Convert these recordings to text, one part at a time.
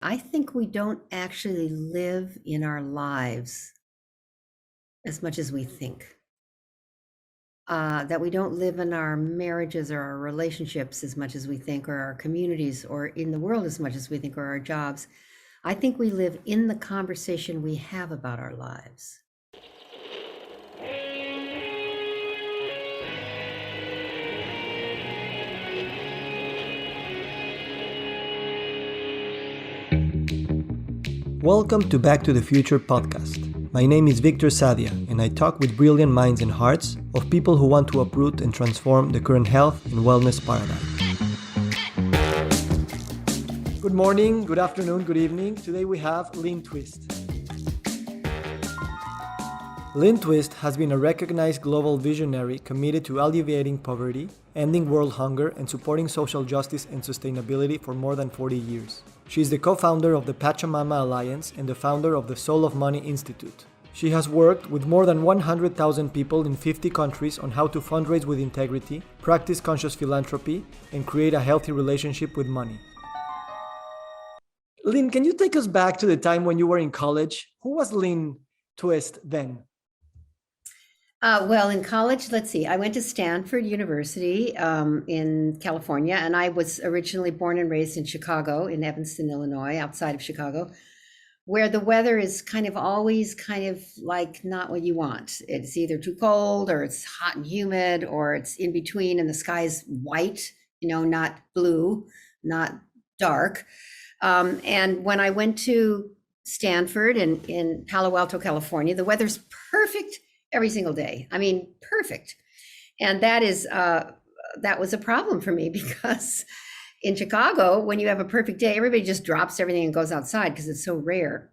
I think we don't actually live in our lives as much as we think. That we don't live in our marriages or our relationships as much as we think, or our communities, or in the world as much as we think, or our jobs. I think we live in the conversation we have about our lives. Welcome to Back to the Future podcast. My name is Victor Sadia, and I talk with brilliant minds and hearts of people who want to uproot and transform the current health and wellness paradigm. Good morning, good afternoon, good evening. Today we have Lynne Twist. Lynne Twist has been a recognized global visionary committed to alleviating poverty, ending world hunger, and supporting social justice and sustainability for more than 40 years. She is the co-founder of the Pachamama Alliance and the founder of the Soul of Money Institute. She has worked with more than 100,000 people in 50 countries on how to fundraise with integrity, practice conscious philanthropy, and create a healthy relationship with money. Lynne, can you take us back to the time when you were in college? Who was Lynne Twist then? Well, in college, let's see, I went to Stanford University in California, and I was originally born and raised in Chicago, in Evanston, Illinois, outside of Chicago, where the weather is kind of always kind of like not what you want. It's either too cold, or it's hot and humid, or it's in between, and the sky is white, not blue, not dark. And when I went to Stanford in Palo Alto, California, the weather's perfect every single day. I mean, perfect. And that was a problem for me because in Chicago, when you have a perfect day, everybody just drops everything and goes outside because it's so rare.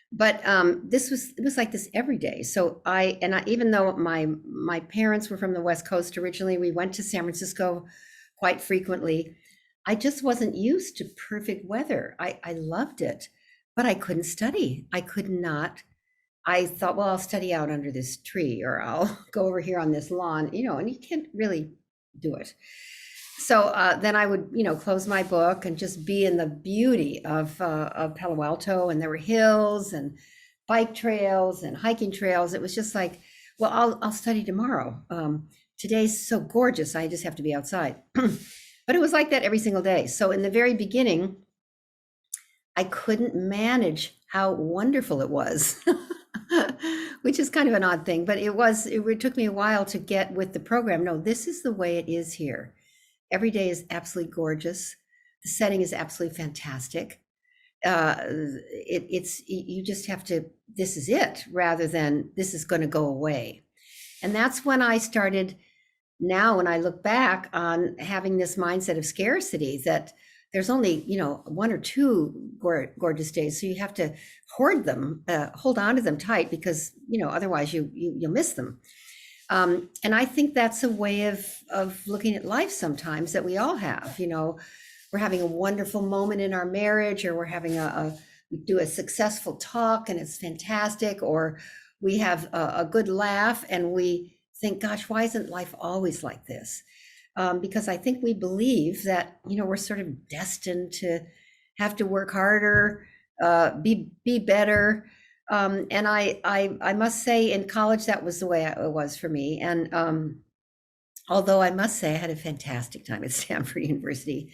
But it was like this every day. So even though my parents were from the West Coast originally, we went to San Francisco quite frequently. I just wasn't used to perfect weather. I loved it, but I couldn't study. I could not. I thought, well, I'll study out under this tree, or I'll go over here on this lawn, and you can't really do it. So then I would, close my book and just be in the beauty of Palo Alto, and there were hills and bike trails and hiking trails. It was just like, well, I'll study tomorrow. Today's so gorgeous, I just have to be outside. But it was like that every single day. So in the very beginning, I couldn't manage how wonderful it was. Which is kind of an odd thing, but it took me a while to get with the program. No, this is the way it is here. Every day is absolutely gorgeous. The setting is absolutely fantastic. You just have to, this is it, rather than this is going to go away. And that's when I started, now when I look back on having this mindset of scarcity, that there's only, one or two gorgeous days. So you have to hoard them, hold on to them tight, because, otherwise you'll miss them. And I think that's a way of looking at life sometimes that we all have. We're having a wonderful moment in our marriage, or we're having we do a successful talk and it's fantastic, or we have a good laugh and we think, gosh, why isn't life always like this? Because I think we believe that, we're sort of destined to have to work harder, be better. And I must say, in college, that was the way it was for me. And although I must say I had a fantastic time at Stanford University,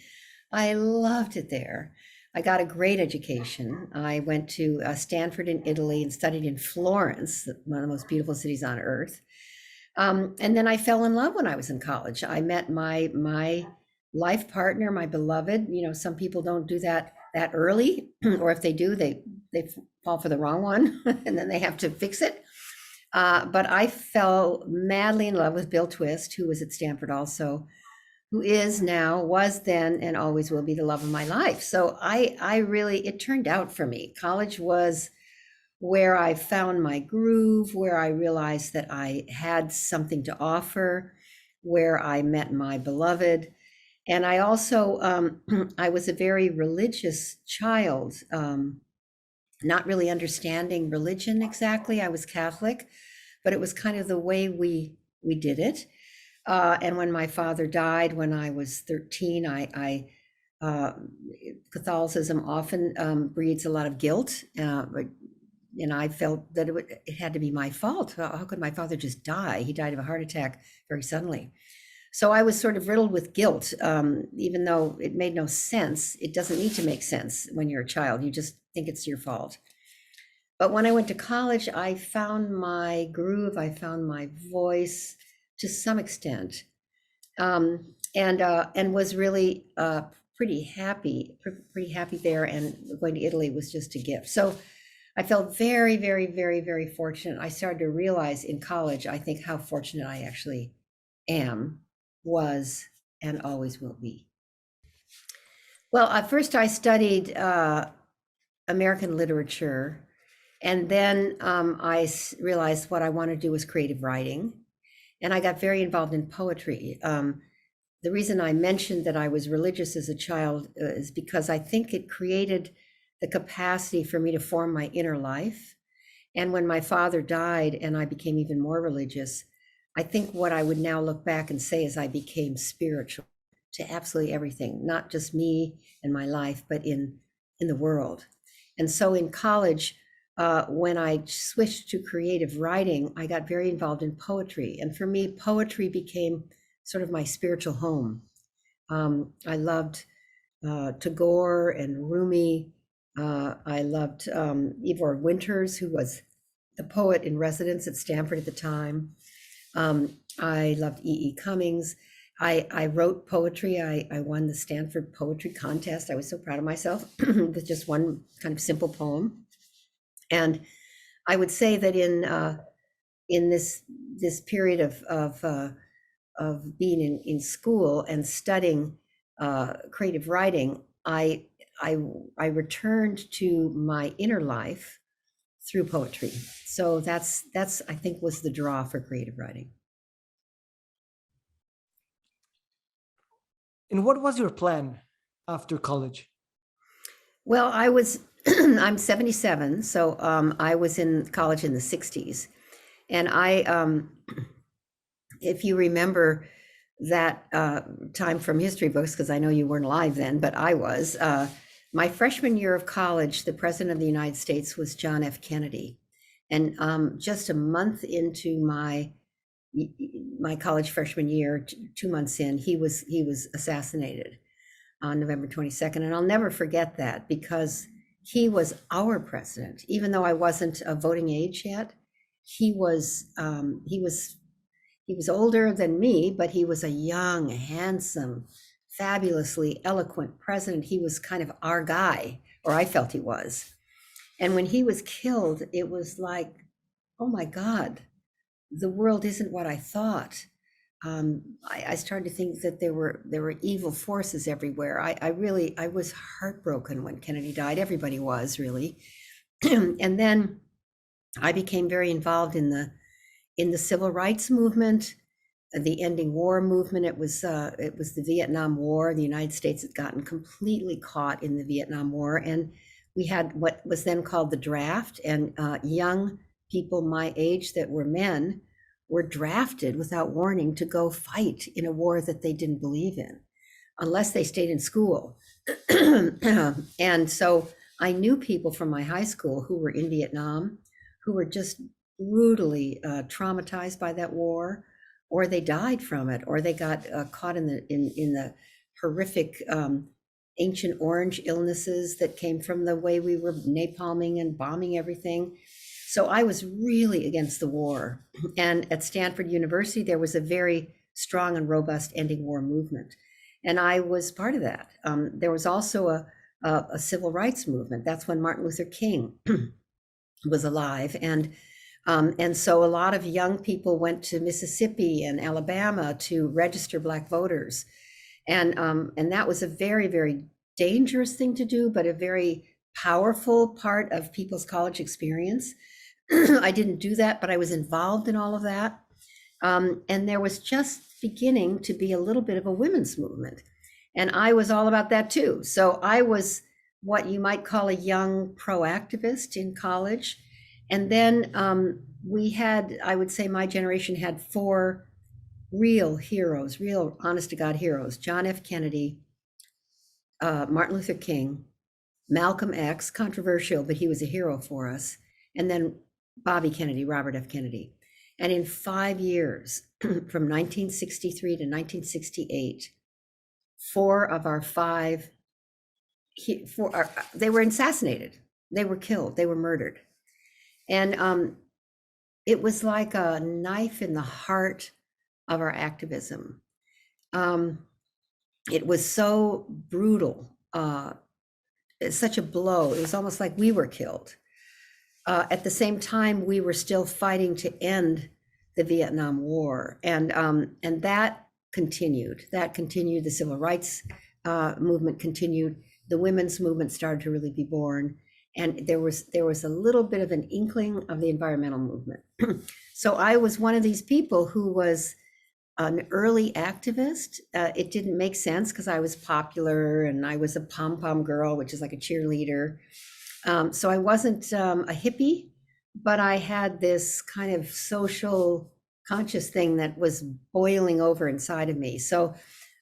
I loved it there. I got a great education. I went to Stanford in Italy and studied in Florence, one of the most beautiful cities on earth. And then I fell in love when I was in college. I met my life partner, my beloved. Some people don't do that early, or if they do, they fall for the wrong one, and then they have to fix it. But I fell madly in love with Bill Twist, who was at Stanford also, who is now, was then, and always will be the love of my life. So it turned out for me. College was where I found my groove, where I realized that I had something to offer, where I met my beloved. And I also, I was a very religious child, not really understanding religion exactly. I was Catholic, but it was kind of the way we did it. And when my father died when I was 13, I uh, Catholicism often breeds a lot of guilt, and I felt that it had to be my fault. How could my father just die? He died of a heart attack very suddenly. So I was sort of riddled with guilt, even though it made no sense. It doesn't need to make sense when you're a child. You just think it's your fault. But when I went to college, I found my groove. I found my voice to some extent, and was really pretty happy, pretty happy there. And going to Italy was just a gift. So I felt very, very, very, very fortunate. I started to realize in college, I think, how fortunate I actually am, was, and always will be. Well, at first I studied American literature, and then realized what I wanted to do was creative writing, and I got very involved in poetry. The reason I mentioned that I was religious as a child is because I think it created the capacity for me to form my inner life. And when my father died and I became even more religious, I think what I would now look back and say is I became spiritual to absolutely everything, not just me and my life, but in the world. And so in college, when I switched to creative writing, I got very involved in poetry. And for me, poetry became sort of my spiritual home. I loved Tagore and Rumi. I loved Ivor Winters, who was the poet in residence at Stanford at the time. I loved E.E. Cummings. I wrote poetry. I won the Stanford Poetry Contest. I was so proud of myself with just one kind of simple poem. And I would say that in this period of being in school and studying creative writing, I returned to my inner life through poetry. So that's I think was the draw for creative writing. And what was your plan after college? Well, I was I'm 77, so I was in college in the 60s, and if you remember that time from history books, because I know you weren't alive then, but I was. My freshman year of college, the president of the United States was John F. Kennedy, and just a month into my college freshman year, 2 months in, he was assassinated on November 22nd, and I'll never forget that because he was our president, even though I wasn't of voting age yet. He was older than me, but he was a young, handsome, fabulously eloquent president. He was kind of our guy, or I felt he was. And when he was killed, it was like, oh my God, the world isn't what I thought. I started to think that there were evil forces everywhere. I was heartbroken when Kennedy died. Everybody was really. And then I became very involved in the civil rights movement, the ending war movement. It was the Vietnam War. The United States had gotten completely caught in the Vietnam War, and we had what was then called the draft, and young people my age that were men were drafted without warning to go fight in a war that they didn't believe in, unless they stayed in school. And so I knew people from my high school who were in Vietnam, who were just brutally traumatized by that war, or they died from it, or they got caught in the horrific Ancient Orange illnesses that came from the way we were napalming and bombing everything. So I was really against the war. And at Stanford University, there was a very strong and robust ending war movement. And I was part of that. There was also a civil rights movement. That's when Martin Luther King was alive. And so a lot of young people went to Mississippi and Alabama to register Black voters. And that was a very, very dangerous thing to do, but a very powerful part of people's college experience. I didn't do that, but I was involved in all of that. And there was just beginning to be a little bit of a women's movement. And I was all about that too. So I was what you might call a young pro-activist in college. And then we had, I would say my generation had 4 real heroes, real honest to God heroes: John F. Kennedy, Martin Luther King, Malcolm X, controversial, but he was a hero for us, and then Bobby Kennedy, Robert F. Kennedy. And in 5 years, from 1963 to 1968, four of our five, they were assassinated, they were killed, they were murdered. And it was like a knife in the heart of our activism. It was so brutal, it's such a blow. It was almost like we were killed. At the same time, we were still fighting to end the Vietnam War, and that continued. That continued. The civil rights movement continued. The women's movement started to really be born, and there was a little bit of an inkling of the environmental movement. So I was one of these people who was an early activist. It didn't make sense because I was popular and I was a pom-pom girl, which is like a cheerleader. So I wasn't a hippie, but I had this kind of social conscious thing that was boiling over inside of me. So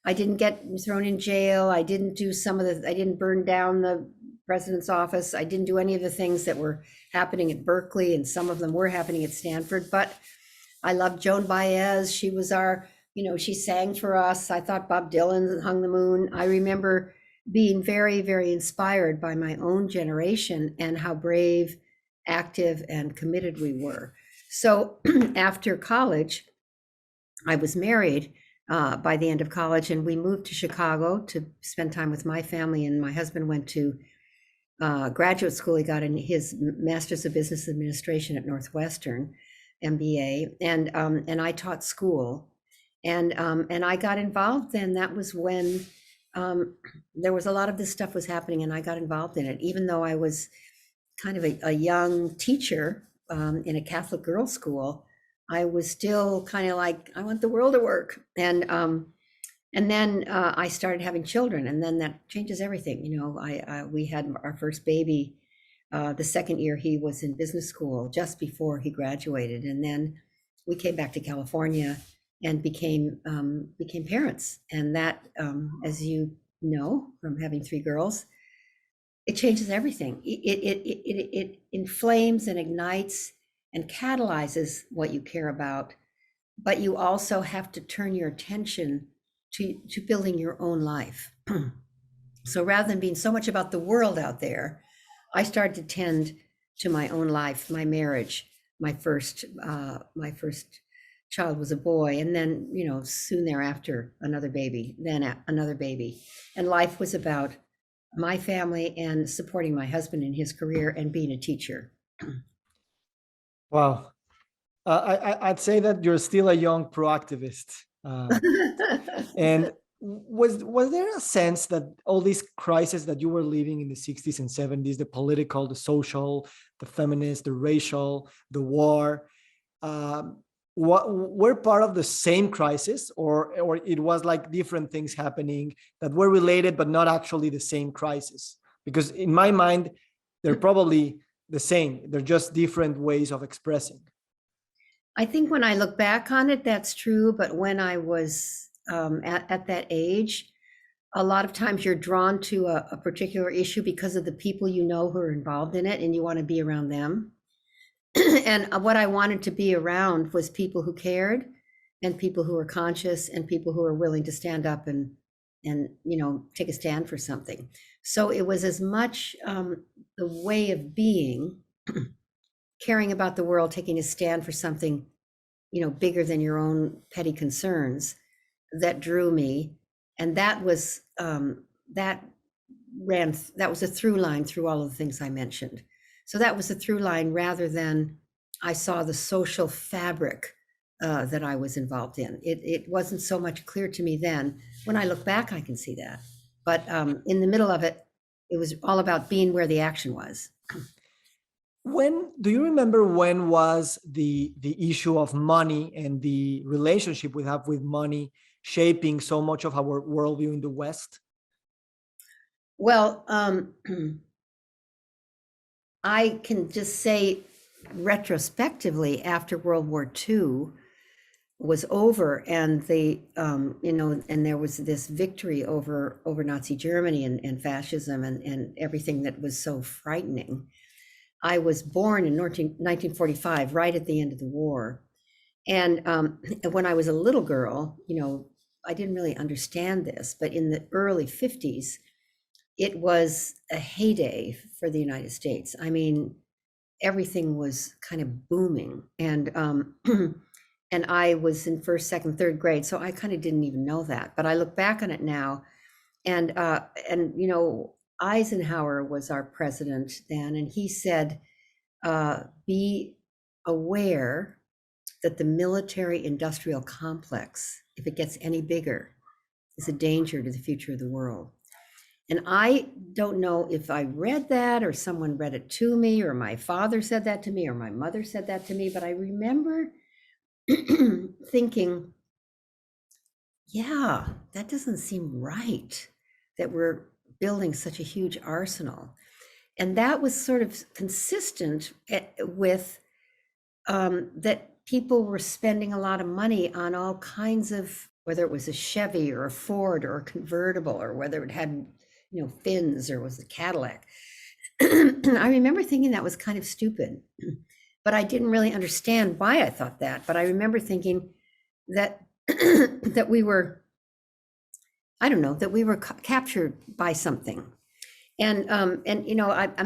I didn't get thrown in jail. I didn't do I didn't burn down the president's office. I didn't do any of the things that were happening at Berkeley, and some of them were happening at Stanford. But I loved Joan Baez. She was she sang for us. I thought Bob Dylan hung the moon. I remember being very, very inspired by my own generation and how brave, active, and committed we were. So after college, I was married by the end of college, and we moved to Chicago to spend time with my family. And my husband went to graduate school. He got his Master's of Business Administration at Northwestern, MBA, and I taught school, and I got involved then. That was when there was a lot of this stuff was happening, and I got involved in it, even though I was kind of a young teacher in a Catholic girls' school. I was still kind of like, I want the world to work. And then I started having children, and then that changes everything. We had our first baby the second year he was in business school, just before he graduated, and then we came back to California and became parents. And that, as you know from having three girls, it changes everything. It inflames and ignites and catalyzes what you care about, but you also have to turn your attention to building your own life. So rather than being so much about the world out there, I started to tend to my own life, my marriage. My first child was a boy, and then soon thereafter another baby, then another baby, and life was about my family and supporting my husband in his career and being a teacher. Wow. I'd say that you're still a young pro-activist. And was there a sense that all these crises that you were living in the 60s and 70s, the political, the social, the feminist, the racial, the war, were part of the same crisis, or it was like different things happening that were related but not actually the same crisis? Because in my mind, they're probably the same. They're just different ways of expressing. I think when I look back on it, that's true. But when I was at that age, a lot of times you're drawn to a particular issue because of the people who are involved in it, and you want to be around them. And what I wanted to be around was people who cared, and people who were conscious, and people who were willing to stand up and take a stand for something. So it was as much the way of being, caring about the world, taking a stand for something bigger than your own petty concerns, that drew me. And that was that was a through line through all of the things I mentioned. So that was a through line, rather than I saw the social fabric that I was involved in. It wasn't so much clear to me then. When I look back, I can see that. But in the middle of it, it was all about being where the action was. When do you remember when was the issue of money and the relationship we have with money shaping so much of our worldview in the West? Well, I can just say retrospectively, after World War II, was over, and and there was this victory over Nazi Germany and fascism and everything that was so frightening. I was born in 1945, right at the end of the war. And when I was a little girl, I didn't really understand this, but in the early 50s, it was a heyday for the United States. I mean, everything was kind of booming. And and I was in first, second, third grade, so I kind of didn't even know that. But I look back on it now, and Eisenhower was our president then, and he said, be aware that the military industrial complex, if it gets any bigger, is a danger to the future of the world. And I don't know if I read that or someone read it to me, or my father said that to me, or my mother said that to me, but I remember thinking, yeah, that doesn't seem right, that we're building such a huge arsenal. And that was sort of consistent with that people were spending a lot of money on all kinds of, whether it was a Chevy or a Ford or a convertible, or whether it had, fins or was a Cadillac. I remember thinking that was kind of stupid, but I didn't really understand why I thought that. But I remember thinking that that we were, I don't know, that we were captured by something. And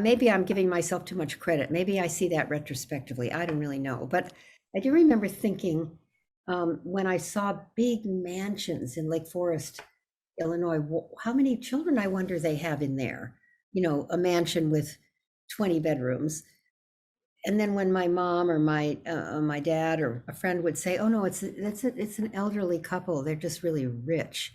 maybe I'm giving myself too much credit. Maybe I see that retrospectively. I don't really know. But I do remember thinking, when I saw big mansions in Lake Forest, Illinois, how many children, I wonder, they have in there, a mansion with 20 bedrooms. And then when my mom or my dad or a friend would say, oh no, it's an elderly couple, they're just really rich,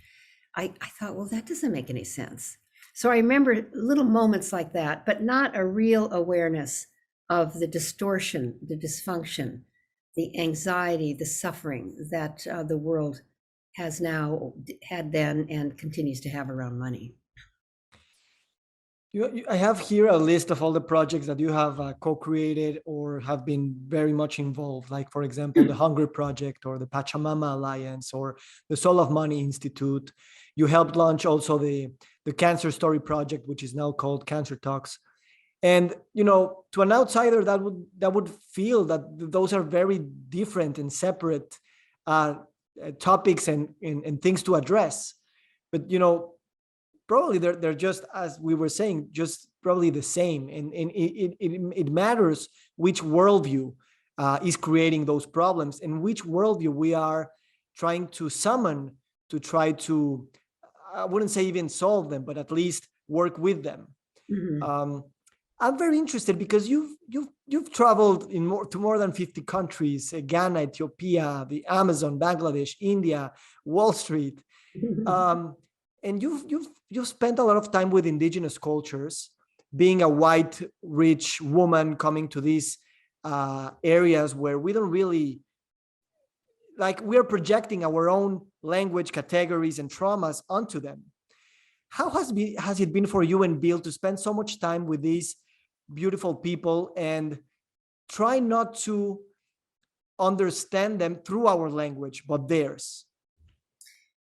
I thought, well, that doesn't make any sense. So I remember little moments like that, but not a real awareness of the distortion, the dysfunction, the anxiety, the suffering that the world has now, had then, and continues to have around money. I have here a list of all the projects that you have co-created or have been very much involved, like, for example, the Hunger Project or the Pachamama Alliance or the Soul of Money Institute. You helped launch also the Cancer Story Project, which is now called Cancer Talks. And, to an outsider, that would feel that those are very different and separate topics and things to address. But, probably they're just, as we were saying, just probably the same. And it matters which worldview is creating those problems and which worldview we are trying to summon to try to, I wouldn't say even solve them, but at least work with them. Mm-hmm. I'm very interested because you've traveled to more than 50 countries: Ghana, Ethiopia, the Amazon, Bangladesh, India, Wall Street. And you've spent a lot of time with indigenous cultures, being a white, rich woman coming to these areas where we don't really, like, we're projecting our own language, categories, and traumas onto them. How has it been for you and Bill to spend so much time with these beautiful people and try not to understand them through our language, but theirs?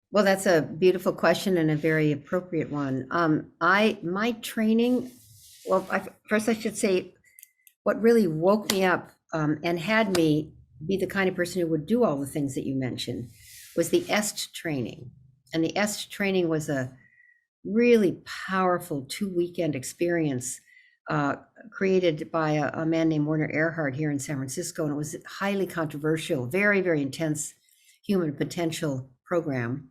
Well, that's a beautiful question and a very appropriate one. My training, well, first I should say, what really woke me up and had me be the kind of person who would do all the things that you mentioned was the EST training. And the EST training was a really powerful 2-weekend experience created by a man named Werner Erhard here in San Francisco. And it was highly controversial, very, very intense human potential program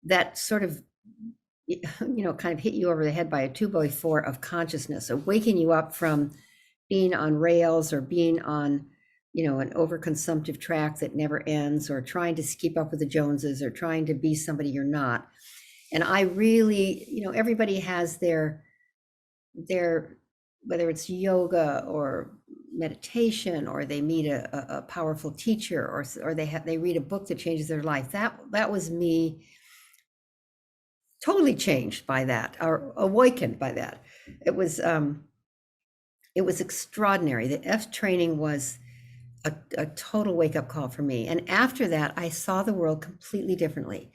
that sort of, kind of hit you over the head by a 2x4 of consciousness, of waking you up from being on rails or being on, an overconsumptive track that never ends, or trying to keep up with the Joneses, or trying to be somebody you're not. And I really, everybody has their, whether it's yoga or meditation, or they meet a powerful teacher, or they read a book that changes their life. That was me, totally changed by that, or awakened by that. It was extraordinary. The F training was a total wake-up call for me. And after that, I saw the world completely differently.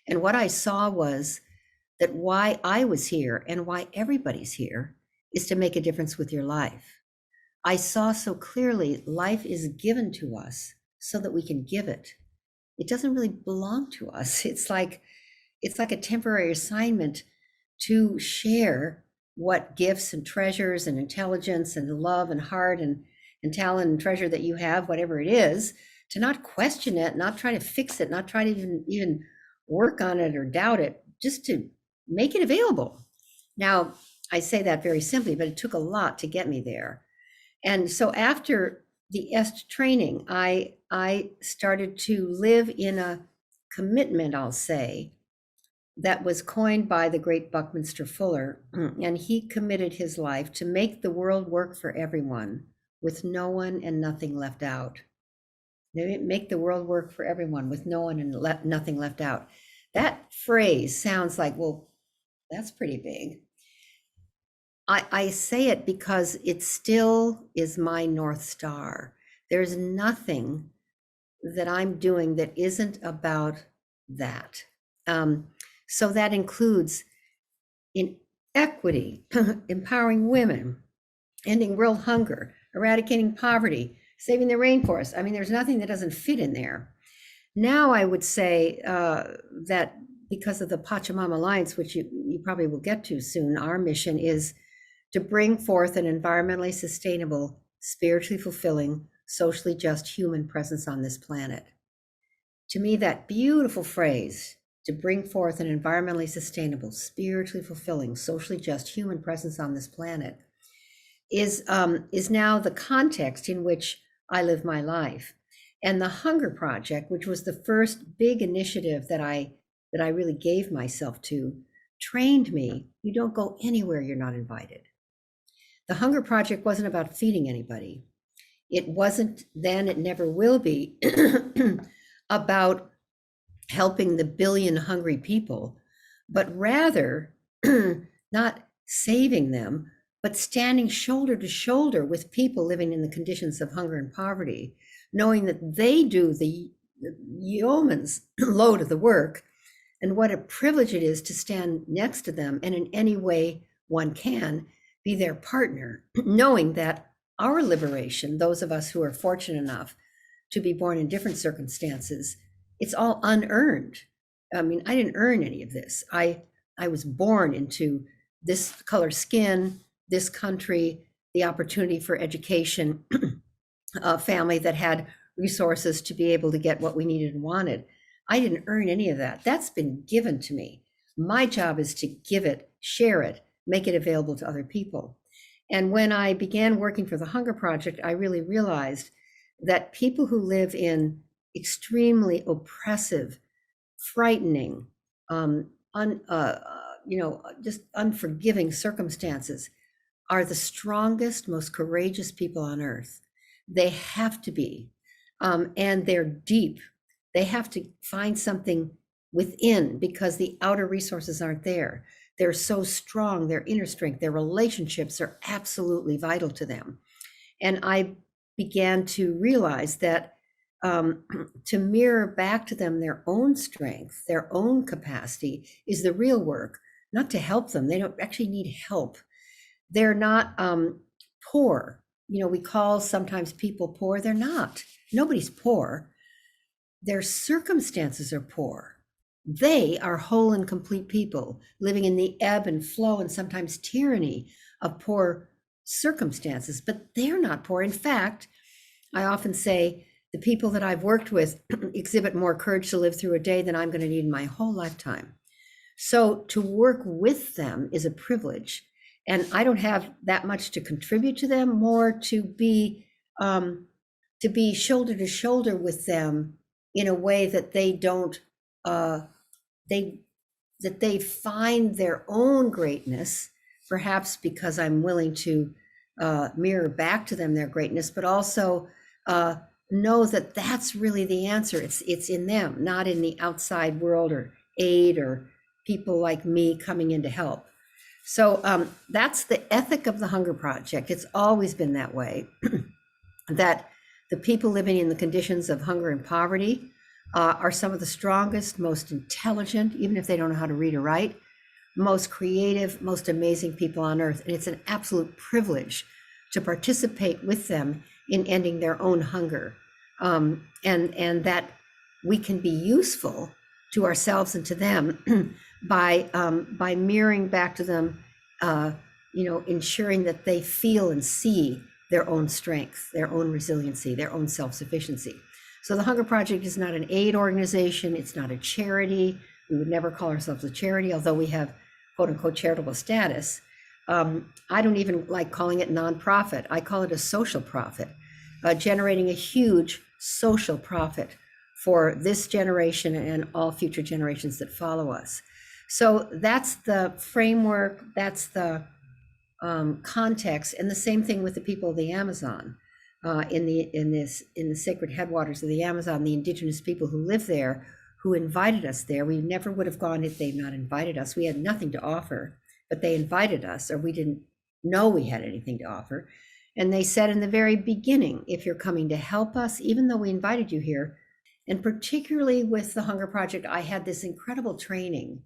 And what I saw was that why I was here and why everybody's here is to make a difference with your life. I saw so clearly life is given to us so that we can give it. It doesn't really belong to us. It's like a temporary assignment to share what gifts and treasures and intelligence and love and heart and talent and treasure that you have, whatever it is, to not question it, not try to fix it, not try to even work on it or doubt it, just to make it available. Now, I say that very simply, but it took a lot to get me there. And so after the EST training, I started to live in a commitment, I'll say, that was coined by the great Buckminster Fuller. And he committed his life to make the world work for everyone with no one and nothing left out. They make the world work for everyone with no one and nothing left out. That phrase sounds like, well, that's pretty big. I say it because it still is my North Star. There's nothing that I'm doing that isn't about that. So that includes in equity, empowering women, ending world hunger, eradicating poverty, saving the rainforest. I mean, there's nothing that doesn't fit in there. Now I would say that because of the Pachamama Alliance, which you probably will get to soon, our mission is to bring forth an environmentally sustainable, spiritually fulfilling, socially just human presence on this planet. To me, that beautiful phrase, to bring forth an environmentally sustainable, spiritually fulfilling, socially just human presence on this planet, is now the context in which I live my life. And the Hunger Project, which was the first big initiative that I really gave myself to, trained me. You don't go anywhere you're not invited. The Hunger Project wasn't about feeding anybody. It wasn't then, it never will be, about helping the billion hungry people, but rather not saving them, but standing shoulder to shoulder with people living in the conditions of hunger and poverty, knowing that they do the yeoman's load of the work, and what a privilege it is to stand next to them and in any way one can be their partner, knowing that our liberation, those of us who are fortunate enough to be born in different circumstances, it's all unearned. I mean, I didn't earn any of this. I was born into this color skin, this country, the opportunity for education, a family that had resources to be able to get what we needed and wanted. I didn't earn any of that. That's been given to me. My job is to give it, share it, make it available to other people. And when I began working for the Hunger Project, I really realized that people who live in extremely oppressive, frightening, just unforgiving circumstances are the strongest, most courageous people on earth. They have to be, and they're deep. They have to find something within because the outer resources aren't there. They're so strong, their inner strength, their relationships are absolutely vital to them. And I began to realize that to mirror back to them their own strength, their own capacity is the real work, not to help them. They don't actually need help. They're not poor. We call sometimes people poor. They're not. Nobody's poor. Their circumstances are poor. They are whole and complete people living in the ebb and flow and sometimes tyranny of poor circumstances, but they're not poor. In fact, I often say the people that I've worked with exhibit more courage to live through a day than I'm going to need in my whole lifetime. So to work with them is a privilege. And I don't have that much to contribute to them, more to be shoulder to shoulder with them in a way that they don't, that they find their own greatness, perhaps because I'm willing to mirror back to them their greatness, but also know that that's really the answer. It's in them, not in the outside world or aid or people like me coming in to help. So that's the ethic of the Hunger Project. It's always been that way, that the people living in the conditions of hunger and poverty are some of the strongest, most intelligent, even if they don't know how to read or write, most creative, most amazing people on earth. And it's an absolute privilege to participate with them in ending their own hunger. And that we can be useful to ourselves and to them by mirroring back to them, ensuring that they feel and see their own strength, their own resiliency, their own self-sufficiency. So the Hunger Project is not an aid organization. It's not a charity. We would never call ourselves a charity, although we have quote unquote charitable status. I don't even like calling it nonprofit. I call it a social profit, generating a huge social profit for this generation and all future generations that follow us. So that's the framework, that's the context, and the same thing with the people of the Amazon. In the sacred headwaters of the Amazon, the indigenous people who live there, who invited us there. We never would have gone if they'd not invited us. We had nothing to offer, but they invited us, or we didn't know we had anything to offer. And they said in the very beginning, if you're coming to help us, even though we invited you here, and particularly with the Hunger Project, I had this incredible training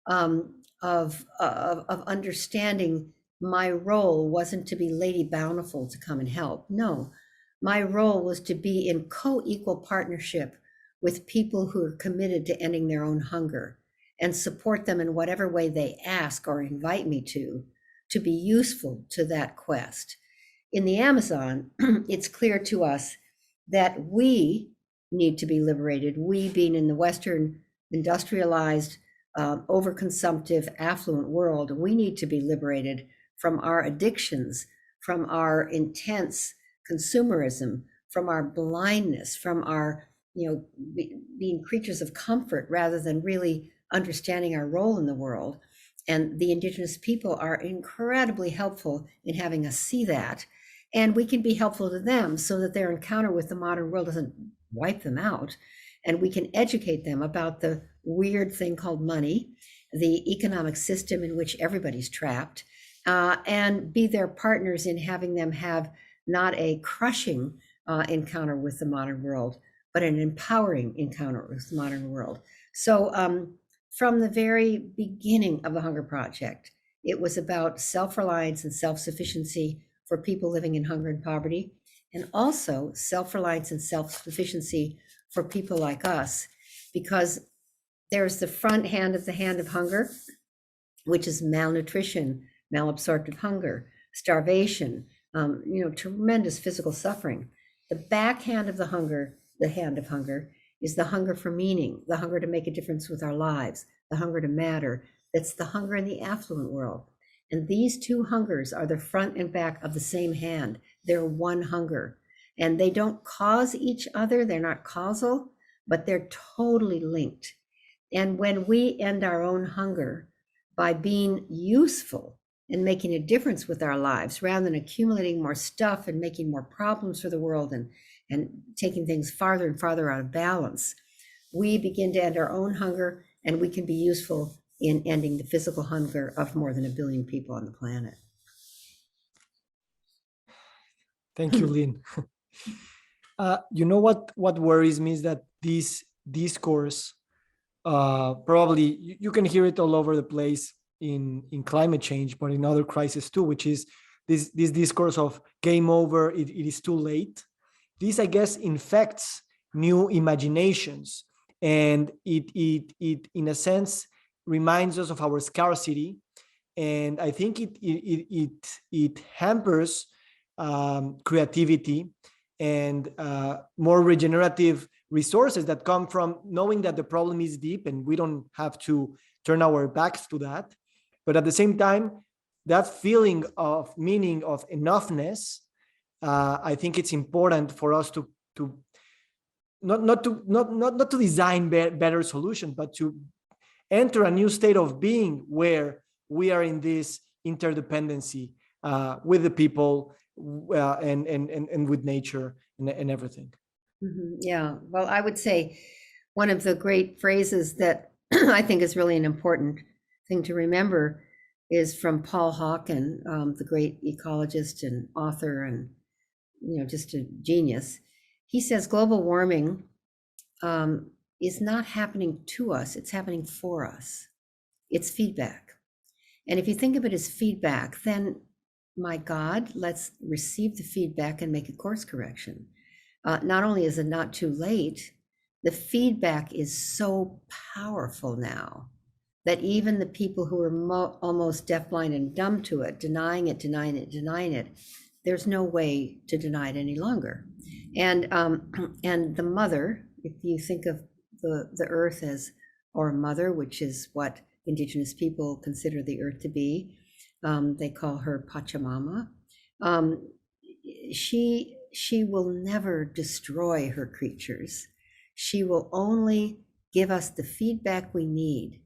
of understanding my role wasn't to be Lady Bountiful to come and help. No, my role was to be in co-equal partnership with people who are committed to ending their own hunger and support them in whatever way they ask or invite me to be useful to that quest. In the Amazon, it's clear to us that we need to be liberated. We, being in the Western industrialized, overconsumptive, affluent world, we need to be liberated from our addictions, from our intense consumerism, from our blindness, from our, being creatures of comfort rather than really understanding our role in the world. And the indigenous people are incredibly helpful in having us see that. And we can be helpful to them so that their encounter with the modern world doesn't wipe them out. And we can educate them about the weird thing called money, the economic system in which everybody's trapped, and be their partners in having them have not a crushing encounter with the modern world, but an empowering encounter with the modern world. So from the very beginning of the Hunger Project, it was about self-reliance and self-sufficiency for people living in hunger and poverty, and also self-reliance and self-sufficiency for people like us, because there's the front hand of the hand of hunger, which is malnutrition, malabsorptive hunger, starvation, tremendous physical suffering. The backhand of the hunger, the hand of hunger, is the hunger for meaning, the hunger to make a difference with our lives, the hunger to matter. That's the hunger in the affluent world. And these two hungers are the front and back of the same hand. They're one hunger. And they don't cause each other, they're not causal, but they're totally linked. And when we end our own hunger by being useful and making a difference with our lives, rather than accumulating more stuff and making more problems for the world and taking things farther and farther out of balance, we begin to end our own hunger, and we can be useful in ending the physical hunger of more than 1 billion people on the planet. Thank you, Lynne. What worries me is that this discourse, probably you can hear it all over the place in climate change, but in other crises too, which is this discourse of game over, it is too late. This, I guess, infects new imaginations, and it in a sense reminds us of our scarcity, and I think it hampers creativity and more regenerative resources that come from knowing that the problem is deep and we don't have to turn our backs to that. But at the same time, that feeling of meaning, of enoughness, I think it's important for us to not to design better solutions, but to enter a new state of being where we are in this interdependency with the people and with nature and everything. Mm-hmm. Yeah, well, I would say one of the great phrases that I think is really an important thing to remember is from Paul Hawken, the great ecologist and author, and just a genius. he says global warming is not happening to us, it's happening for us. It's feedback. And if you think of it as feedback, then my God, let's receive the feedback and make a course correction. Not only is it not too late, the feedback is so powerful now that even the people who are almost deafblind and dumb to it, denying it, there's no way to deny it any longer. And the mother, if you think of the earth as our mother, which is what Indigenous people consider the earth to be, they call her Pachamama. She will never destroy her creatures. She will only give us the feedback we need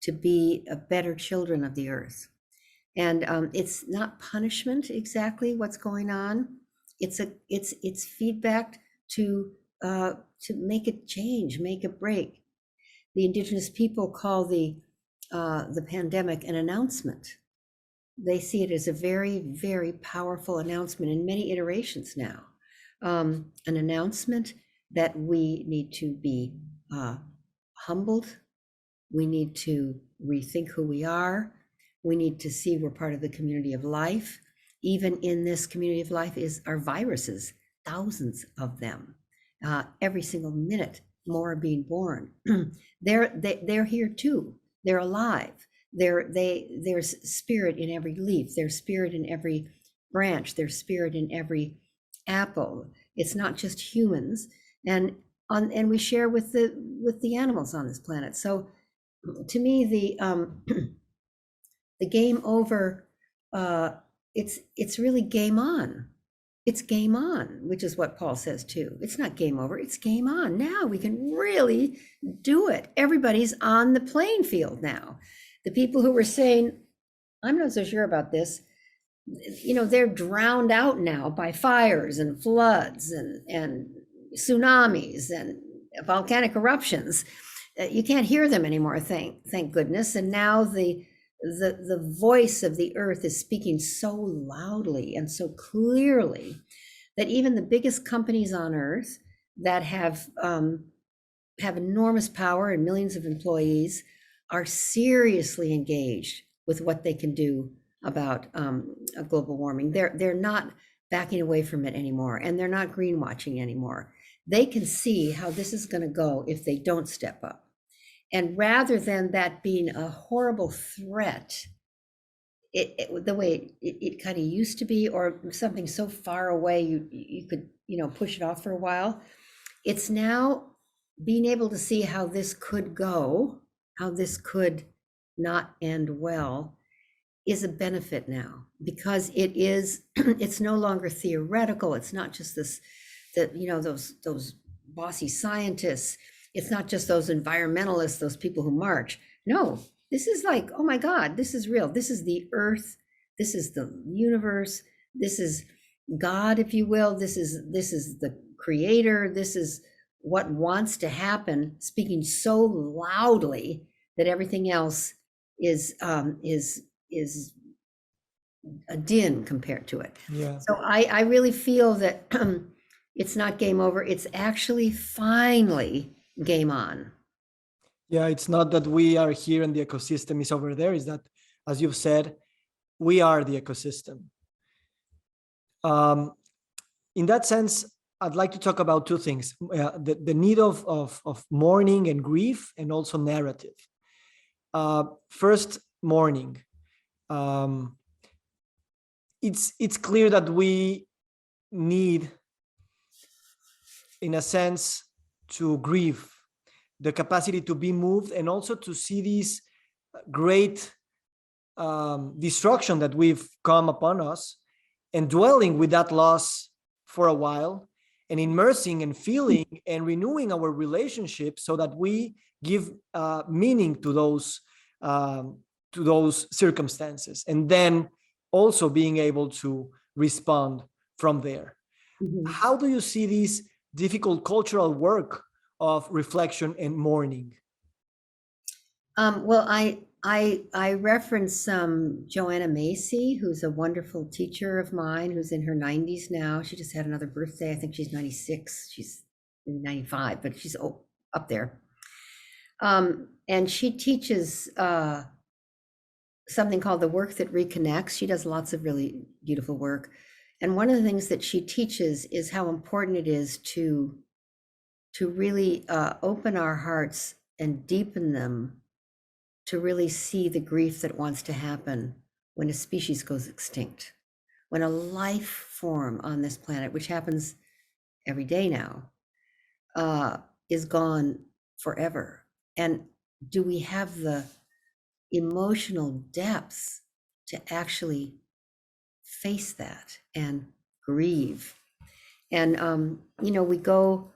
to be a better children of the earth. And it's not punishment exactly what's going on. It's feedback to make a change, make a break. The Indigenous people call the pandemic an announcement. They see it as a very, very powerful announcement in many iterations now. An announcement that we need to be humbled. We need to rethink who we are. We need to see we're part of the community of life. Even in this community of life are viruses, thousands of them. Every single minute, more are being born. They're here too. They're alive. There's spirit in every leaf. There's spirit in every branch. There's spirit in every apple. It's not just humans, and we share with the animals on this planet. So, to me, the game over, it's really game on. It's game on, which is what Paul says too. It's not game over, it's game on. Now we can really do it. Everybody's on the playing field now. The people who were saying, I'm not so sure about this, they're drowned out now by fires and floods and tsunamis and volcanic eruptions. You can't hear them anymore, thank goodness. And now the voice of the earth is speaking so loudly and so clearly that even the biggest companies on earth that have enormous power and millions of employees are seriously engaged with what they can do about global warming. They're not backing away from it anymore, and they're not greenwashing anymore. They can see how this is going to go if they don't step up. And rather than that being a horrible threat, the way it kind of used to be, or something so far away you could push it off for a while, it's now being able to see how this could go, how this could not end well, is a benefit now, because it's no longer theoretical. It's not just this, those bossy scientists. It's not just those environmentalists, those people who march. No, this is like, oh my God, this is real. This is the earth. This is the universe. This is God, if you will. This is the creator. This is what wants to happen, speaking so loudly that everything else is a din compared to it. Yeah. So I really feel that it's not game over. It's actually finally game on. Yeah, it's not that we are here and the ecosystem is over there. Is that, as you've said, we are the ecosystem. In that sense, I'd like to talk about two things: the need of mourning and grief, and also narrative. First, mourning. It's clear that we need, in a sense, to grieve, the capacity to be moved, and also to see this great destruction that we've come upon us, and dwelling with that loss for a while, and immersing and feeling and renewing our relationship so that we give meaning to those circumstances, and then also being able to respond from there. Mm-hmm. How do you see this difficult cultural work of reflection and mourning? Well, I I reference Joanna Macy, who's a wonderful teacher of mine, who's in her 90s now. She just had another birthday. I think she's 96. She's 95, but she's up there. And she teaches something called the work that reconnects. She does lots of really beautiful work. And one of the things that she teaches is how important it is to really open our hearts and deepen them, to really see the grief that wants to happen when a species goes extinct, when a life form on this planet, which happens every day now, is gone forever. And do we have the emotional depths to actually face that and grieve? And we go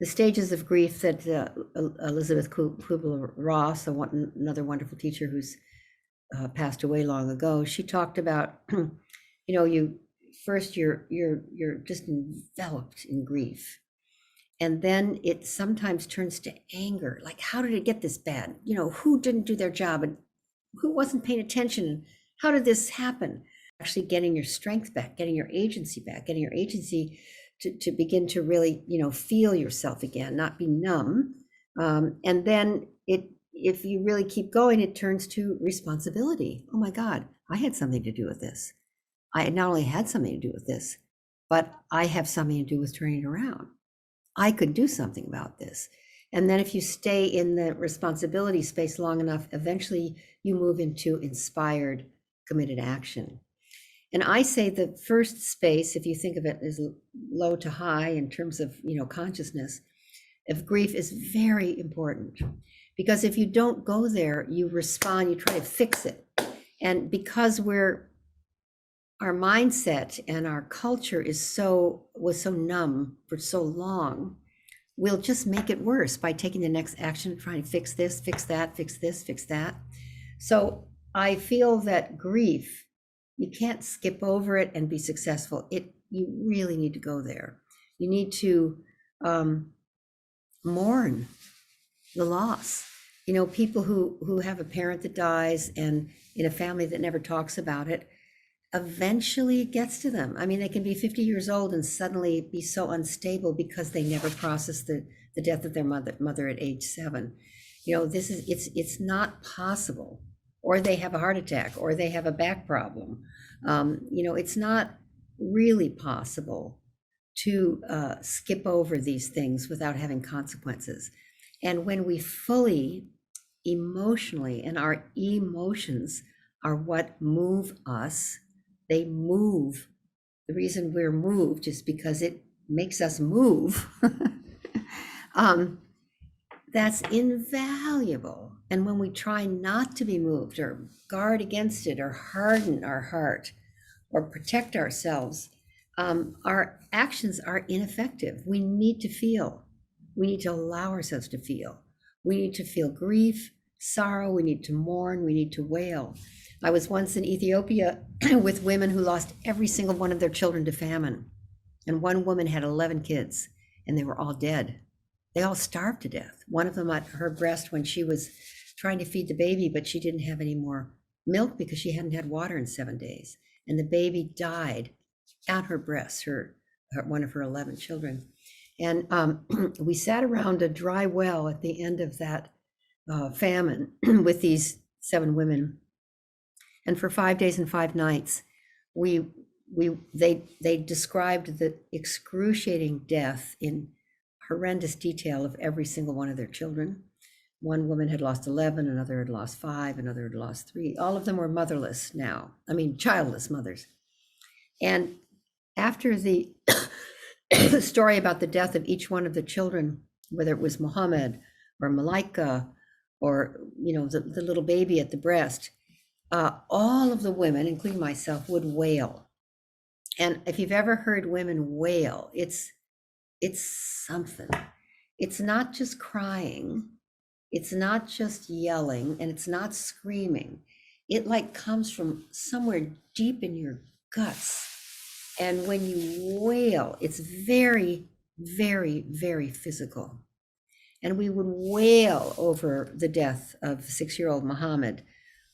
the stages of grief that Elizabeth Kubler-Ross, another wonderful teacher who's passed away long ago, she talked about. You first you're just enveloped in grief, and then it sometimes turns to anger. Like, how did it get this bad? Who didn't do their job, and who wasn't paying attention? How did this happen? Actually getting your strength back, getting your agency back, getting your agency to begin to really, feel yourself again, not be numb. And then if you really keep going, it turns to responsibility. Oh my God, I had something to do with this. I not only had something to do with this, but I have something to do with turning it around. I could do something about this. And then if you stay in the responsibility space long enough, eventually you move into inspired, committed action. And I say the first space, if you think of it as low to high in terms of, consciousness of grief, is very important. Because if you don't go there, you respond, you try to fix it. And because our mindset and our culture was so numb for so long, we'll just make it worse by taking the next action, trying to fix this, fix that, fix this, fix that. So I feel that grief, you can't skip over it and be successful. You really need to go there. You need to mourn the loss. People who have a parent that dies, and in a family that never talks about it, eventually it gets to them. I mean, they can be 50 years old and suddenly be so unstable because they never processed the death of their mother at age 7. It's not possible. Or they have a heart attack, or they have a back problem. It's not really possible to skip over these things without having consequences. And when we fully emotionally, and our emotions are what move us, they move. The reason we're moved is because it makes us move. That's invaluable. And when we try not to be moved, or guard against it, or harden our heart, or protect ourselves, our actions are ineffective. We need to feel. We need to allow ourselves to feel. We need to feel grief, sorrow. We need to mourn. We need to wail. I was once in Ethiopia with women who lost every single one of their children to famine. And one woman had 11 kids, and they were all dead. They all starved to death. One of them at her breast when she was trying to feed the baby, but she didn't have any more milk because she hadn't had water in 7 days. And the baby died at her breast, one of her 11 children. And we sat around a dry well at the end of that famine with these 7 women. And for 5 days and 5 nights, they described the excruciating death in horrendous detail of every single one of their children. One woman had lost 11, another had lost 5, another had lost 3. All of them were motherless now. I mean, childless mothers. And after the story about the death of each one of the children, whether it was Muhammad or Malaika or, the little baby at the breast, all of the women, including myself, would wail. And if you've ever heard women wail, it's something. It's not just crying. It's not just yelling, and it's not screaming. It comes from somewhere deep in your guts. And when you wail, it's very, very, very physical. And we would wail over the death of 6-year-old Muhammad,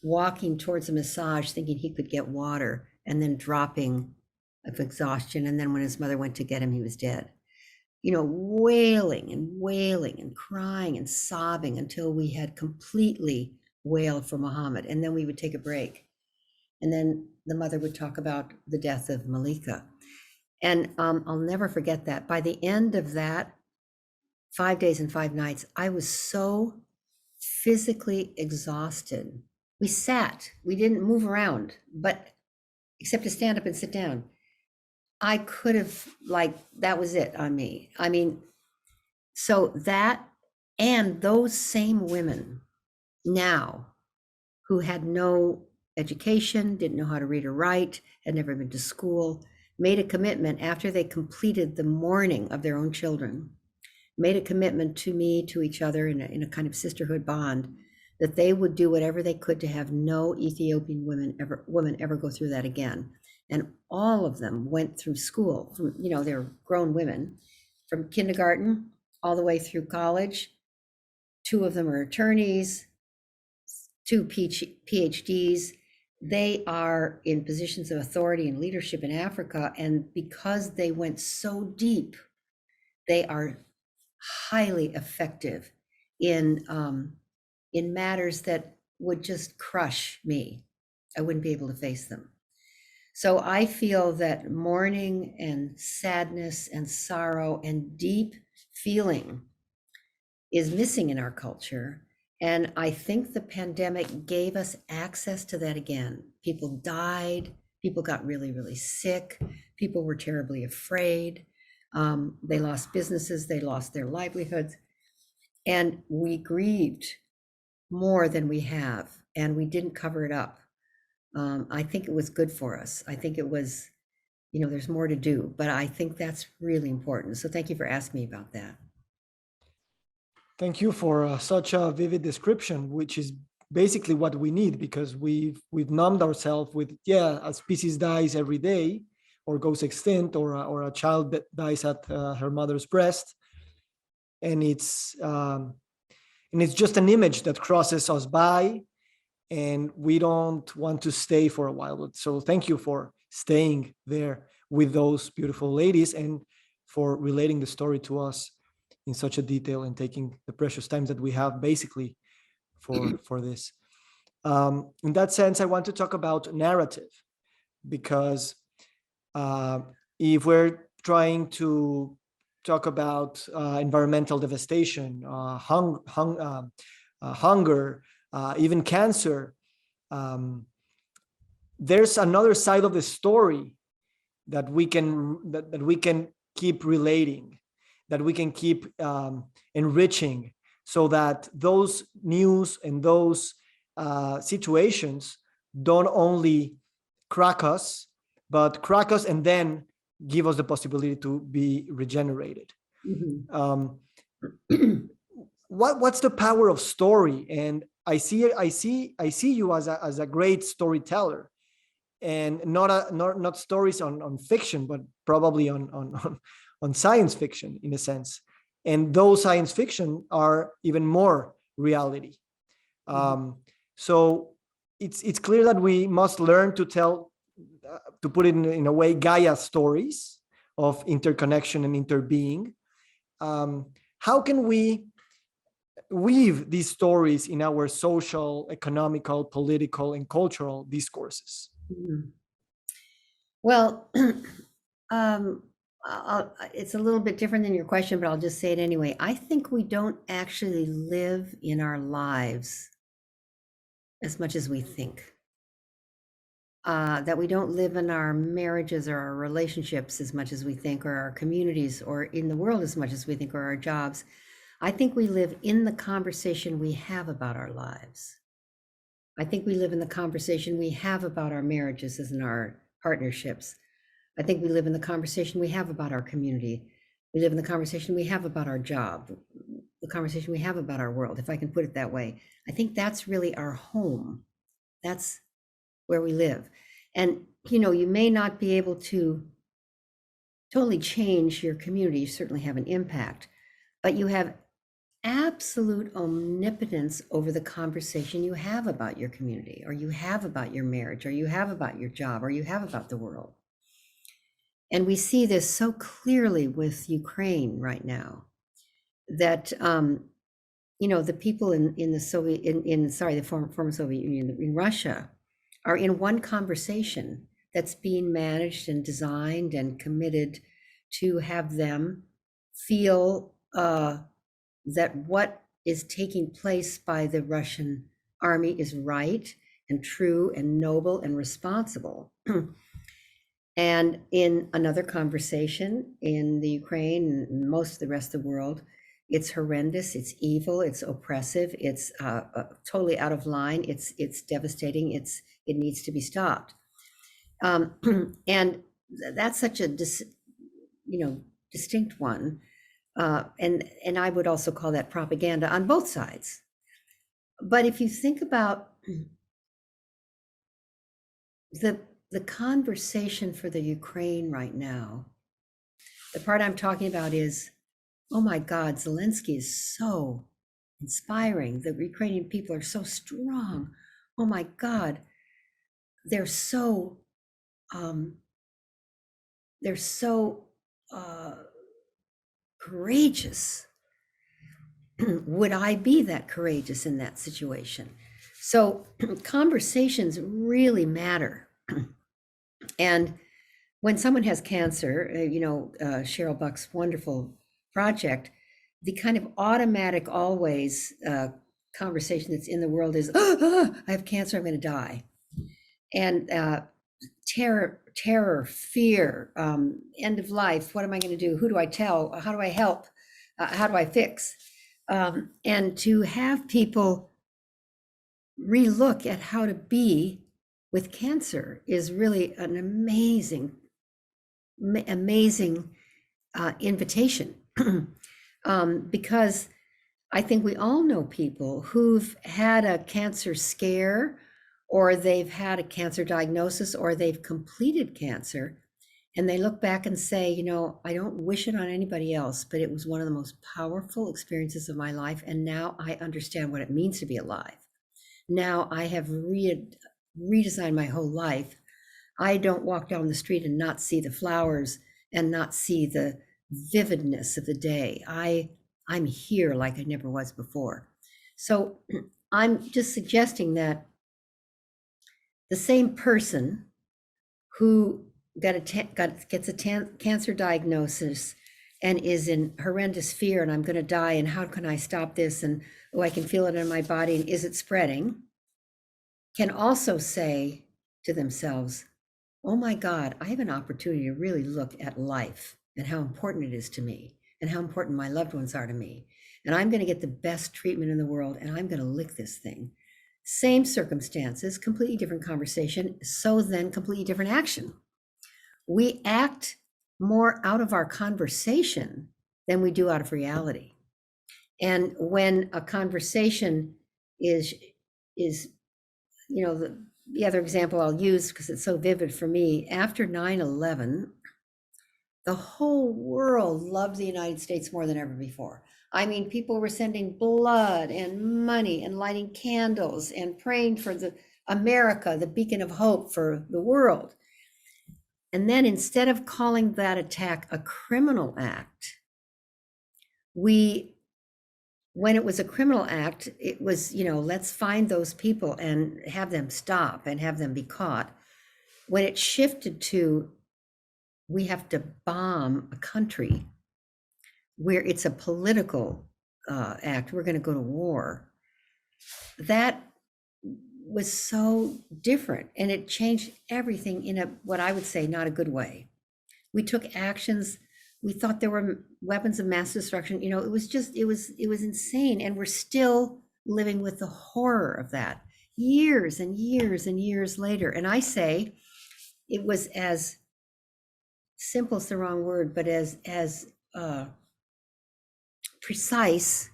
walking towards a massage thinking he could get water and then dropping of exhaustion. And then when his mother went to get him, he was dead. Wailing and crying and sobbing until we had completely wailed for Muhammad. And then we would take a break. And then the mother would talk about the death of Malika. And I'll never forget that. By the end of that 5 days and 5 nights, I was so physically exhausted. We sat, we didn't move around, but except to stand up and sit down. I could have, that was it on me. I mean, so that, and those same women now who had no education, didn't know how to read or write, had never been to school, made a commitment after they completed the mourning of their own children, made a commitment to me, to each other in a kind of sisterhood bond, that they would do whatever they could to have no Ethiopian women ever go through that again. And all of them went through school from, they were grown women, from kindergarten all the way through college. 2 of them are attorneys, 2 PhDs. They are in positions of authority and leadership in Africa. And because they went so deep, they are highly effective in matters that would just crush me. I wouldn't be able to face them. So I feel that mourning and sadness and sorrow and deep feeling is missing in our culture. And I think the pandemic gave us access to that again. People died, people got really, really sick, people were terribly afraid. They lost businesses, they lost their livelihoods. And we grieved more than we have, and we didn't cover it up. I think it was good for us. I think it was, there's more to do, but I think that's really important. So thank you for asking me about that. Thank you for such a vivid description, which is basically what we need, because we've numbed ourselves with, a species dies every day or goes extinct, or a child that dies at her mother's breast. And it's just an image that crosses us by, and we don't want to stay for a while. So thank you for staying there with those beautiful ladies and for relating the story to us in such a detail and taking the precious times that we have basically for this. In that sense, I want to talk about narrative, because if we're trying to talk about environmental devastation, hunger, even cancer, there's another side of the story that we can keep relating, that we can keep enriching, so that those news and those situations don't only crack us, but crack us and then give us the possibility to be regenerated. Mm-hmm. What's the power of story? And I see you as a great storyteller, and not stories on fiction, but probably on science fiction in a sense. And those science fiction are even more reality. So it's clear that we must learn to tell, to put it in a way, Gaia stories of interconnection and interbeing. How can we weave these stories in our social, economical, political, and cultural discourses? Well, it's a little bit different than your question, but I'll just say it anyway. I think we don't actually live in our lives as much as we think. That we don't live in our marriages or our relationships as much as we think, or our communities, or in the world as much as we think, or our jobs. I think we live in the conversation we have about our lives. I think we live in the conversation we have about our marriages and our partnerships. I think we live in the conversation we have about our community. We live in the conversation we have about our job, the conversation we have about our world, if I can put it that way. I think that's really our home. That's where we live. And, you may not be able to totally change your community. You certainly have an impact, but you have absolute omnipotence over the conversation you have about your community, or you have about your marriage, or you have about your job, or you have about the world. And we see this so clearly with Ukraine right now, that the people in the Soviet, the former Soviet Union, in Russia, are in one conversation that's being managed and designed and committed to have them feel that what is taking place by the Russian army is right and true and noble and responsible. And in another conversation in the Ukraine and most of the rest of the world, it's horrendous, it's evil, it's oppressive, it's totally out of line, it's devastating, it needs to be stopped. And that's such a distinct one. And I would also call that propaganda on both sides. But if you think about the conversation for the Ukraine right now, the part I'm talking about is, oh my God, Zelensky is so inspiring. The Ukrainian people are so strong. Oh my God, they're so courageous. Would I be that courageous in that situation? So conversations really matter. And when someone has cancer, Cheryl Buck's wonderful project, the kind of automatic always conversation that's in the world is, I have cancer, I'm going to die. And terror, fear, end of life, what am I going to do? Who do I tell? How do I help? How do I fix? And to have people relook at how to be with cancer is really an amazing invitation. Because I think we all know people who've had a cancer scare, or they've had a cancer diagnosis, or they've completed cancer, and they look back and say, I don't wish it on anybody else, but it was one of the most powerful experiences of my life, and now I understand what it means to be alive. Now I have redesigned my whole life. I don't walk down the street and not see the flowers and not see the vividness of the day. I'm here like I never was before. So I'm just suggesting that the same person who gets a cancer diagnosis and is in horrendous fear, and I'm going to die, and how can I stop this, and I can feel it in my body, and is it spreading, can also say to themselves, oh my God, I have an opportunity to really look at life and how important it is to me and how important my loved ones are to me. And I'm going to get the best treatment in the world, and I'm going to lick this thing. Same circumstances, completely different conversation, so then completely different action. We act more out of our conversation than we do out of reality. And when a conversation is the other example I'll use, because it's so vivid for me, after 9/11, the whole world loved the United States more than ever before. I mean, people were sending blood and money and lighting candles and praying for America, the beacon of hope for the world. And then instead of calling that attack a criminal act, when it was a criminal act, it was, let's find those people and have them stop and have them be caught. When it shifted to, we have to bomb a country where it's a political act, we're going to go to war, that was so different, and it changed everything in what I would say not a good way. We took actions. We thought there were weapons of mass destruction. It was insane, and we're still living with the horror of that years and years and years later. And I say it was as simple is the wrong word, but as precise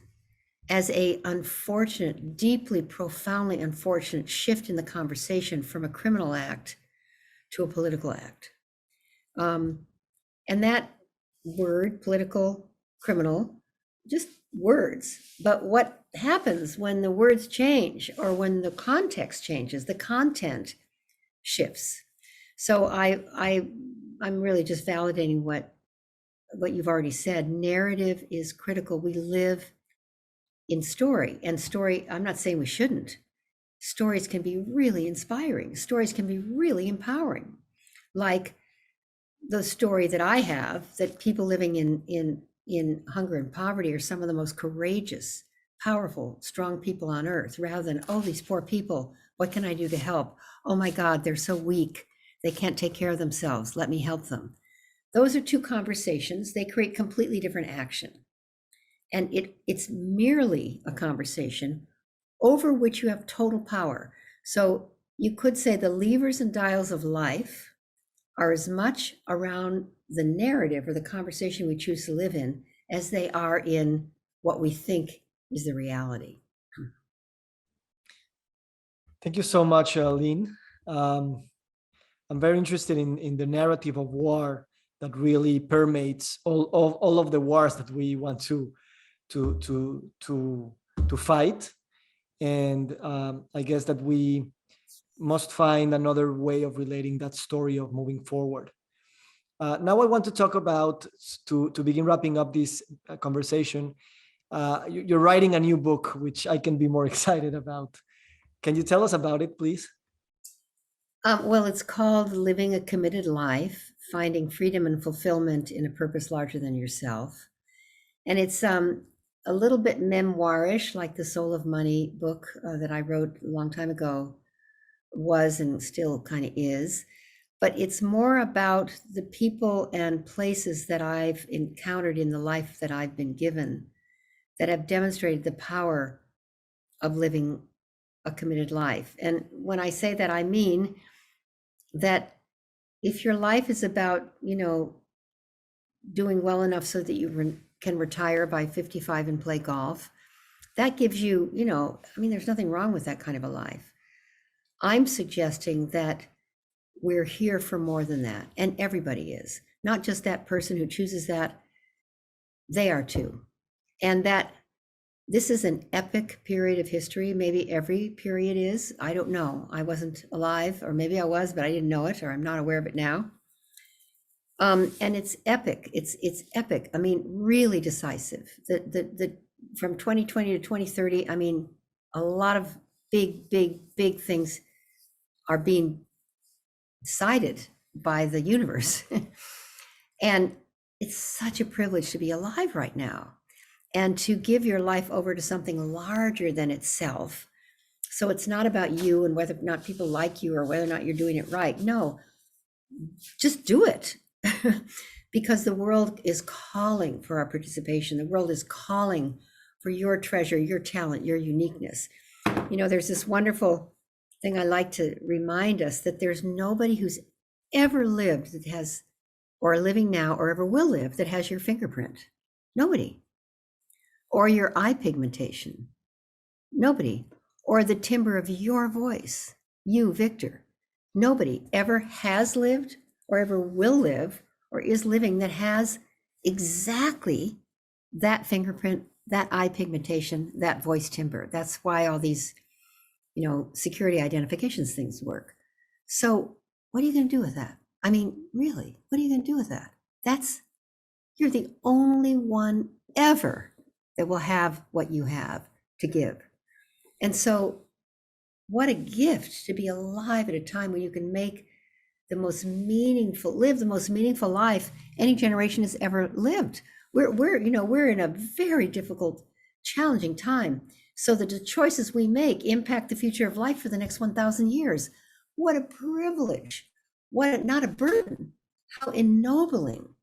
as a unfortunate, deeply, profoundly unfortunate shift in the conversation from a criminal act to a political act. And that word, political, criminal, just words. But what happens when the words change or when the context changes, the content shifts. So I'm really just validating what you've already said. Narrative is critical. We live in story, and story, I'm not saying we shouldn't. Stories can be really inspiring. Stories can be really empowering. Like the story that I have, that people living in hunger and poverty are some of the most courageous, powerful, strong people on earth, rather than, oh, these poor people, what can I do to help? Oh my God, they're so weak. They can't take care of themselves. Let me help them. Those are two conversations. They create completely different action. And it's merely a conversation over which you have total power. So you could say the levers and dials of life are as much around the narrative or the conversation we choose to live in as they are in what we think is the reality. Thank you so much, Lynne. I'm very interested in the narrative of war that really permeates all of the wars that we want to fight. And I guess that we must find another way of relating that story of moving forward. Now I want to talk about, to begin wrapping up this conversation, you're writing a new book, which I can be more excited about. Can you tell us about it, please? Well, it's called Living a Committed Life, Finding Freedom and Fulfillment in a Purpose Larger Than Yourself. And it's a little bit memoirish, like the Soul of Money book that I wrote a long time ago was, and still kind of is. But it's more about the people and places that I've encountered in the life that I've been given that have demonstrated the power of living a committed life. And when I say that, I mean that if your life is about, doing well enough so that you can retire by 55 and play golf, that gives you, there's nothing wrong with that kind of a life. I'm suggesting that we're here for more than that. And everybody is, not just that person who chooses that, they are too. And that this is an epic period of history. Maybe every period is, I don't know. I wasn't alive, or maybe I was, but I didn't know it, or I'm not aware of it now. And it's epic. It's epic. I mean, really decisive. The from 2020 to 2030, a lot of big things are being decided by the universe. And it's such a privilege to be alive right now and to give your life over to something larger than itself. So it's not about you and whether or not people like you or whether or not you're doing it right. No, just do it. Because the world is calling for our participation. The world is calling for your treasure, your talent, your uniqueness. There's this wonderful thing I like to remind us, that there's nobody who's ever lived that has, or living now, or ever will live, that has your fingerprint. Nobody. Or your eye pigmentation. Nobody. Or the timbre of your voice. You, Victor. Nobody ever has lived or ever will live or is living that has exactly that fingerprint, that eye pigmentation, that voice timbre. That's why all these, security identifications things work. So what are you going to do with that? Really, what are you going to do with that? You're the only one ever that will have what you have to give. And so what a gift to be alive at a time when you can live the most meaningful life any generation has ever lived. We're in a very difficult, challenging time, so that the choices we make impact the future of life for the next 1,000 years. What a privilege! Not a burden. How ennobling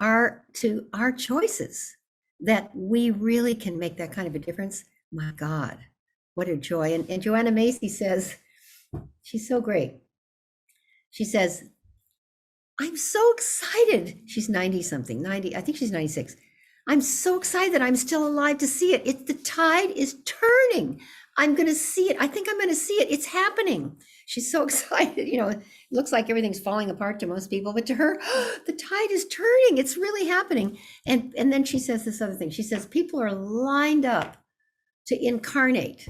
are our choices, that we really can make that kind of a difference. My God, what a joy! And Joanna Macy says, she's so great. She says, I'm so excited. She's 90 something, I think she's 96. I'm so excited that I'm still alive to see it. The tide is turning. I'm going to see it. I think I'm going to see it. It's happening. She's so excited. It looks like everything's falling apart to most people, but to her, the tide is turning. It's really happening. And then she says this other thing. She says people are lined up to incarnate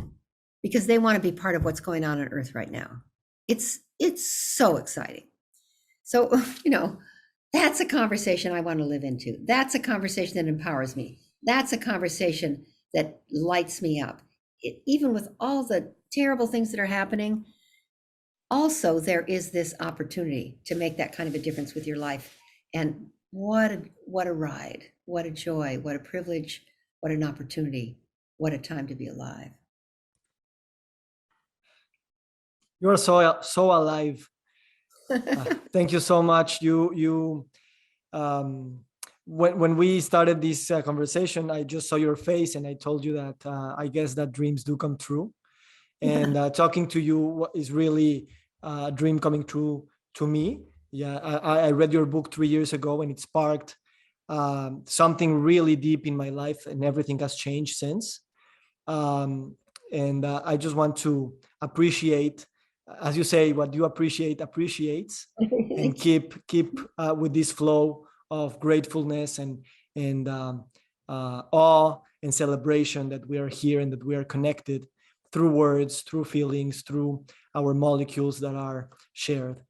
because they want to be part of what's going on Earth right now. It's so exciting. So, that's a conversation I want to live into. That's a conversation that empowers me. That's a conversation that lights me up. Even with all the terrible things that are happening, also there is this opportunity to make that kind of a difference with your life. And what a ride, what a joy, what a privilege, what an opportunity, what a time to be alive. You are so alive. Thank you so much. When we started this conversation, I just saw your face and I told you that I guess that dreams do come true. And talking to you is really a dream coming true to me. Yeah, I read your book 3 years ago and it sparked something really deep in my life, and everything has changed since. And I just want to appreciate, as you say, what you appreciate appreciates, and keep with this flow of gratefulness and awe and celebration that we are here and that we are connected through words, through feelings, through our molecules that are shared.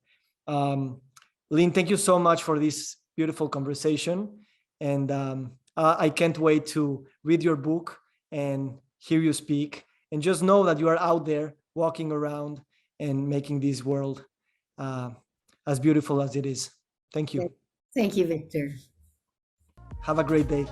Lynne, thank you so much for this beautiful conversation. And I can't wait to read your book and hear you speak. And just know that you are out there walking around and making this world as beautiful as it is. Thank you. Thank you, Victor. Have a great day.